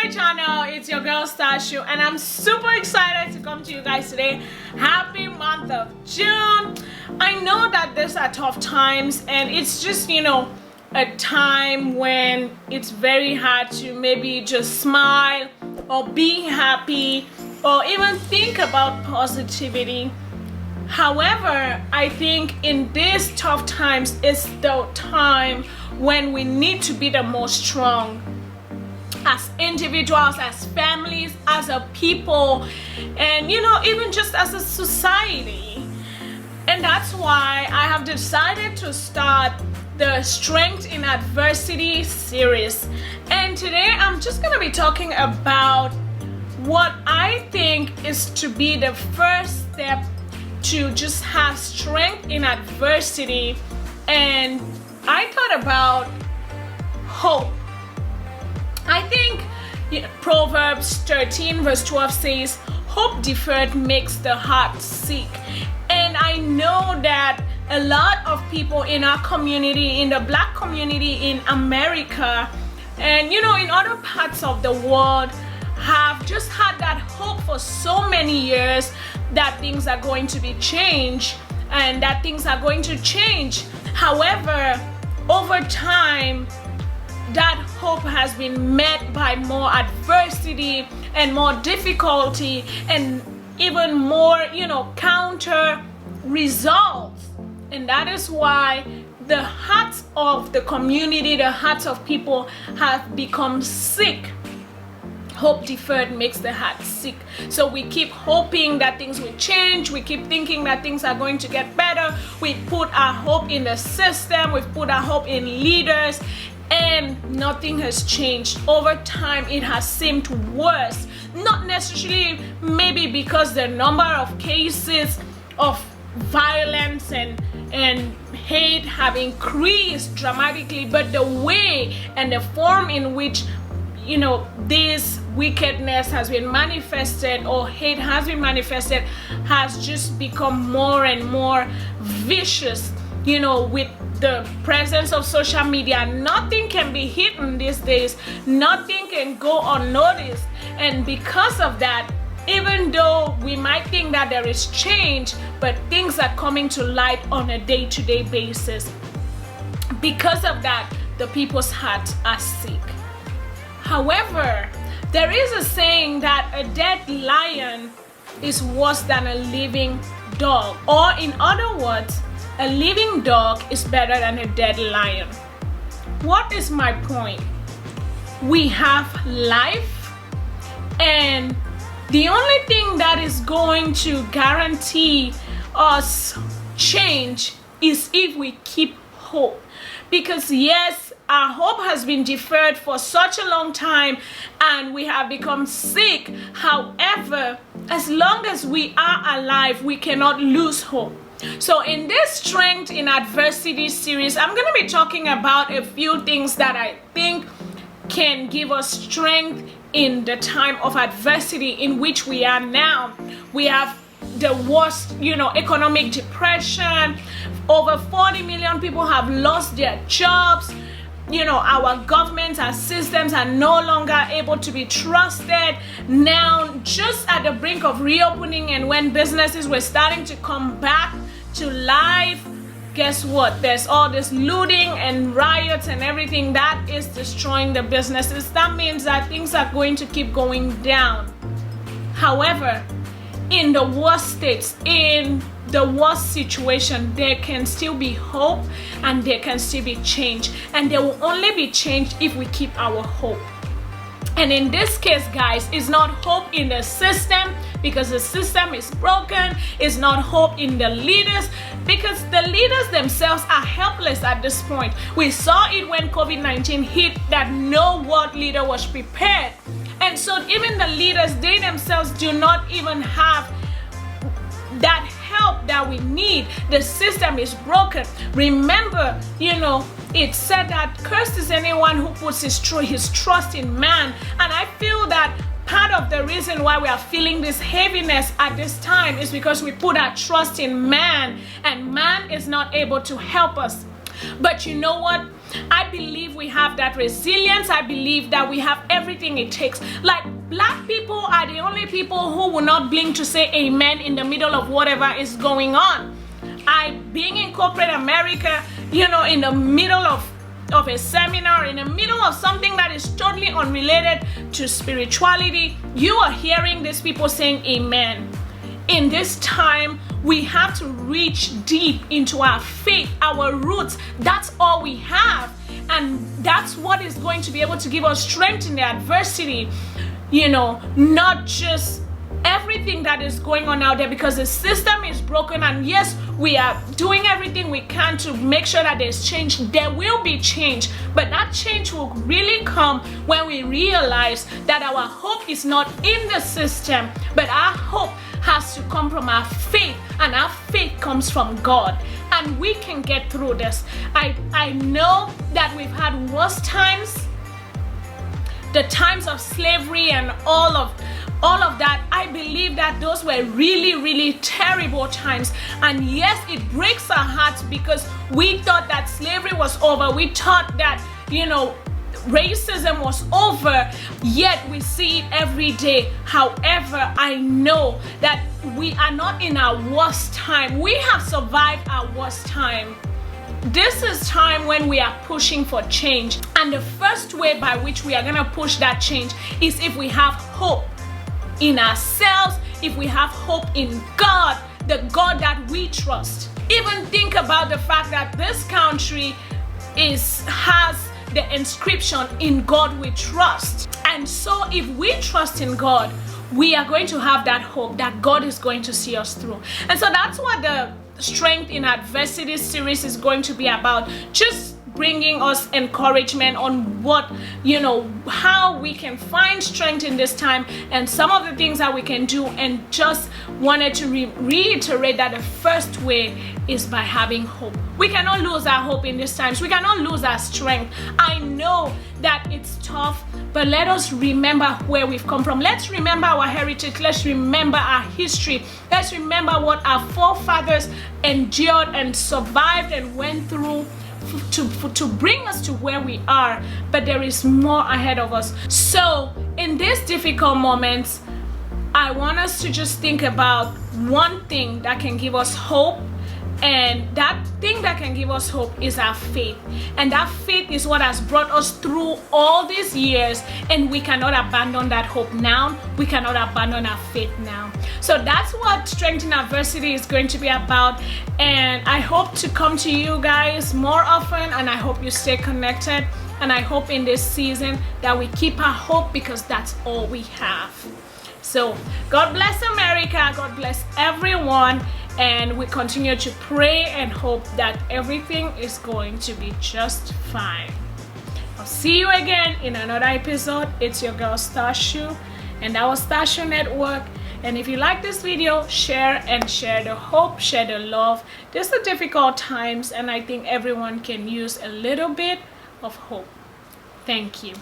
my channel. It's your girl Stashu, and I'm super excited to come to you guys today. Happy month of June. I know that these are tough times, and it's just, a time when it's very hard to maybe just smile or be happy or even think about positivity. However, I think in these tough times is the time when we need to be the most strong as individuals, as families, as a people, and even just as a society. And that's why I have decided to start the Strength in Adversity series. And today I'm just going to be talking about what I think is to be the first step to just have strength in adversity. And I thought about hope. I think Proverbs 13 verse 12 says, hope deferred makes the heart sick. And I know that a lot of people in our community, in the Black community in America, and in other parts of the world, have just had that hope for so many years that things are going to be changed and that things are going to change. However, over time, that hope has been met by more adversity and more difficulty and even more, counter results. And that is why the hearts of the community, the hearts of people have become sick. Hope deferred makes the heart sick. So we keep hoping that things will change. We keep thinking that things are going to get better. We put our hope in the system. We've put our hope in leaders, and nothing has changed. Over time, it has seemed worse. Not necessarily maybe because the number of cases of violence and hate have increased dramatically, but the way and the form in which this wickedness has been manifested or hate has been manifested has just become more and more vicious. With the presence of social media, nothing can be hidden these days. Nothing can go unnoticed. And because of that, even though we might think that there is change, but things are coming to light on a day-to-day basis. Because of that, the people's hearts are sick. However, there is a saying that a dead lion is worse than a living dog. Or in other words, a living dog is better than a dead lion. What is my point? We have life, and the only thing that is going to guarantee us change is if we keep hope. Because yes, our hope has been deferred for such a long time and we have become sick. However, as long as we are alive, we cannot lose hope. So in this Strength in Adversity series, I'm going to be talking about a few things that I think can give us strength in the time of adversity in which we are now. We have the worst, economic depression. Over 40 million people have lost their jobs. Our governments, our systems are no longer able to be trusted. Now, just at the brink of reopening and when businesses were starting to come back to life, guess what? There's all this looting and riots and everything that is destroying the businesses. That means that things are going to keep going down. However, in the worst states, in the worst situation, there can still be hope and there can still be change. And there will only be change if we keep our hope. And in this case, guys, it's not hope in the system because the system is broken. It's not hope in the leaders because the leaders themselves are helpless at this point. We saw it when COVID-19 hit that no world leader was prepared. And so even the leaders, they themselves do not even have that help that we need. The system is broken. Remember, it said that cursed is anyone who puts his trust in man. And I feel that part of the reason why we are feeling this heaviness at this time is because we put our trust in man, and man is not able to help us. But you know what? I believe we have that resilience. I believe that we have everything it takes. Like, black people are the only people who will not blink to say amen in the middle of whatever is going on. Being in corporate America, you know, in the middle of a seminar, in the middle of something that is totally unrelated to spirituality, you are hearing these people saying amen. In this time, we have to reach deep into our faith, our roots. That's all we have. And that's what is going to be able to give us strength in the adversity. You know, not just everything that is going on out there, because the system is broken. And yes, we are doing everything we can to make sure that there's change. There will be change, but that change will really come when we realize that our hope is not in the system, but our hope has to come from our faith, and our faith comes from God, and we can get through this. I know that we've had worse times, the times of slavery and all of that. I believe that those were really, really terrible times. And yes, it breaks our hearts because we thought that slavery was over. We thought that, you know, racism was over, yet we see it every day. However, I know that we are not in our worst time. We have survived our worst time. This is time when we are pushing for change. And the first way by which we are going to push that change is if we have hope in ourselves, if we have hope in God, the God that we trust. Even think about the fact that this country has the inscription, "In God we trust." And so if we trust in God, we are going to have that hope that God is going to see us through. And so that's what the Strength in Adversity series is going to be about. Just bringing us encouragement on what, you know, how we can find strength in this time and some of the things that we can do. And just wanted to reiterate that the first way is by having hope. We cannot lose our hope in these times. We cannot lose our strength. I know that it's tough, but let us remember where we've come from. Let's remember our heritage. Let's remember our history. Let's remember what our forefathers endured and survived and went through to bring us to where we are. But there is more ahead of us. So in these difficult moments, I want us to just think about one thing that can give us hope. And that thing that can give us hope is our faith. And that faith is what has brought us through all these years. And we cannot abandon that hope now. We cannot abandon our faith now. So that's what Strength in Adversity is going to be about. And I hope to come to you guys more often. And I hope you stay connected. And I hope in this season that we keep our hope, because that's all we have. So God bless America. God bless everyone. And we continue to pray and hope that everything is going to be just fine. I'll see you again in another episode. It's your girl Stashu and our Stashu Network. And if you like this video, share the hope, share the love. These are difficult times, and I think everyone can use a little bit of hope. Thank you.